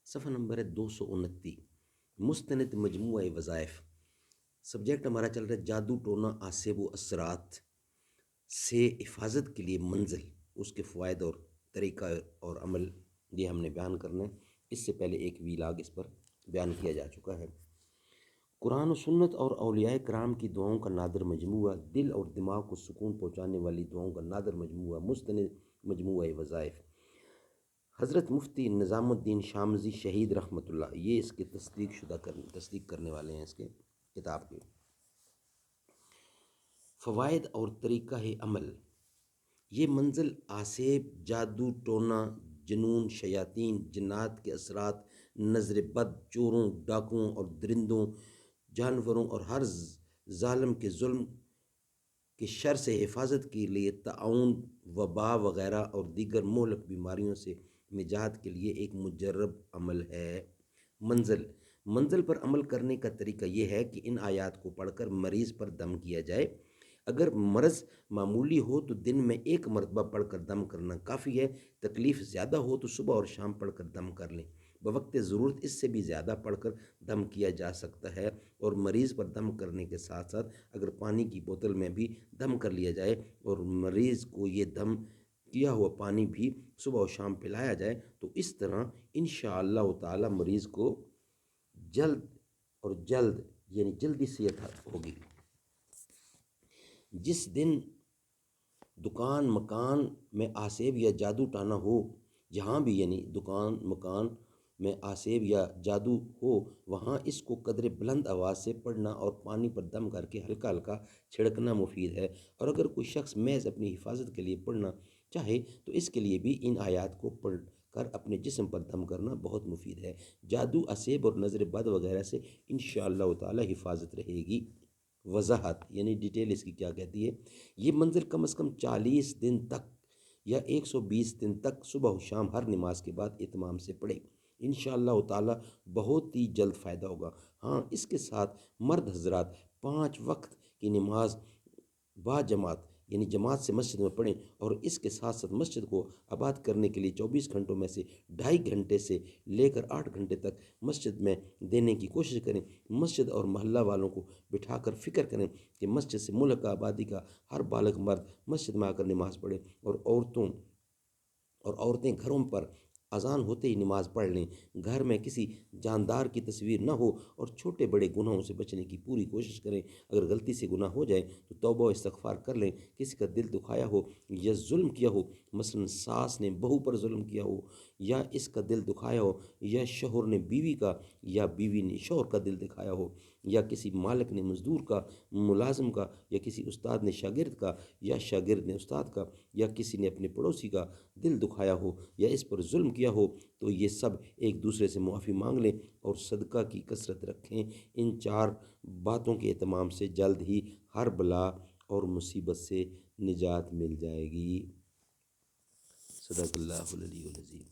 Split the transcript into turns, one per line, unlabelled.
صفحہ نمبر ہے 229، مستند مجموعہ وظائف۔ سبجیکٹ ہمارا چل رہا ہے جادو ٹونا آسیب و اثرات سے حفاظت کے لیے منزل، اس کے فوائد اور طریقہ اور عمل یہ ہم نے بیان کرنا ہے۔ اس سے پہلے ایک ویلاگ اس پر بیان کیا جا چکا ہے۔ قرآن و سنت اور اولیاء کرام کی دعاؤں کا نادر مجموعہ، دل اور دماغ کو سکون پہنچانے والی دعاؤں کا نادر مجموعہ، مستند مجموعہ وظائف۔ حضرت مفتی نظام الدین شامزی شہید رحمۃ اللہ یہ اس کے تصدیق کرنے والے ہیں اس کے کتاب کے۔ فوائد اور طریقہ عمل۔ یہ منزل آسیب، جادو ٹونا، جنون، شیاطین، جنات کے اثرات، نظر بد، چوروں، ڈاکوؤں اور درندوں، جانوروں اور ہر ظالم کے ظلم کے شر سے حفاظت کے لیے، تعاون، وبا وغیرہ اور دیگر مہلک بیماریوں سے نجات کے لیے ایک مجرب عمل ہے۔ منزل پر عمل کرنے کا طریقہ یہ ہے کہ ان آیات کو پڑھ کر مریض پر دم کیا جائے۔ اگر مرض معمولی ہو تو دن میں ایک مرتبہ پڑھ کر دم کرنا کافی ہے۔ تکلیف زیادہ ہو تو صبح اور شام پڑھ کر دم کر لیں۔ بوقت ضرورت اس سے بھی زیادہ پڑھ کر دم کیا جا سکتا ہے، اور مریض پر دم کرنے کے ساتھ ساتھ اگر پانی کی بوتل میں بھی دم کر لیا جائے اور مریض کو یہ دم کیا ہوا پانی بھی صبح و شام پلایا جائے تو اس طرح انشاءاللہ تعالی مریض کو جلد یعنی جلدی صحت ہوگی۔ جس دن دکان مکان میں آسیب یا جادو ٹانا ہو، جہاں بھی یعنی دکان مکان میں آسیب یا جادو ہو وہاں اس کو قدر بلند آواز سے پڑھنا اور پانی پر دم کر کے ہلکا ہلکا چھڑکنا مفید ہے۔ اور اگر کوئی شخص محض اپنی حفاظت کے لیے پڑھنا چاہے تو اس کے لیے بھی ان آیات کو پڑھ کر اپنے جسم پر دم کرنا بہت مفید ہے۔ جادو، آسیب اور نظر بد وغیرہ سے انشاءاللہ تعالی حفاظت رہے گی۔ وضاحت یعنی ڈیٹیل اس کی کیا کہتی ہے؟ یہ منزل کم از کم 40 دن تک یا 120 دن تک صبح و شام ہر نماز کے بعد اتمام سے پڑھے، انشاءاللہ تعالی بہت ہی جلد فائدہ ہوگا۔ ہاں، اس کے ساتھ مرد حضرات 5 وقت کی نماز با جماعت یعنی جماعت سے مسجد میں پڑھیں، اور اس کے ساتھ ساتھ مسجد کو آباد کرنے کے لیے 24 گھنٹوں میں سے 2.5 گھنٹے سے لے کر 8 گھنٹے تک مسجد میں دینے کی کوشش کریں۔ مسجد اور محلہ والوں کو بٹھا کر فکر کریں کہ مسجد سے ملک آبادی کا ہر بالغ مرد مسجد میں آ کر نماز پڑھے، اور عورتیں گھروں پر اذان ہوتے ہی نماز پڑھ لیں۔ گھر میں کسی جاندار کی تصویر نہ ہو، اور چھوٹے بڑے گناہوں سے بچنے کی پوری کوشش کریں۔ اگر غلطی سے گناہ ہو جائے تو توبہ و استغفار کر لیں۔ کسی کا دل دکھایا ہو یا ظلم کیا ہو، مثلا ساس نے بہو پر ظلم کیا ہو یا اس کا دل دکھایا ہو، یا شوہر نے بیوی کا یا بیوی نے شوہر کا دل دکھایا ہو، یا کسی مالک نے مزدور کا، ملازم کا، یا کسی استاد نے شاگرد کا، یا شاگرد نے استاد کا، یا کسی نے اپنے پڑوسی کا دل دکھایا ہو یا اس پر ظلم کیا ہو، تو یہ سب ایک دوسرے سے معافی مانگ لیں اور صدقہ کی کثرت رکھیں۔ ان 4 باتوں کے اہتمام سے جلد ہی ہر بلا اور مصیبت سے نجات مل جائے گی۔ صدق اللہ العلی العظیم۔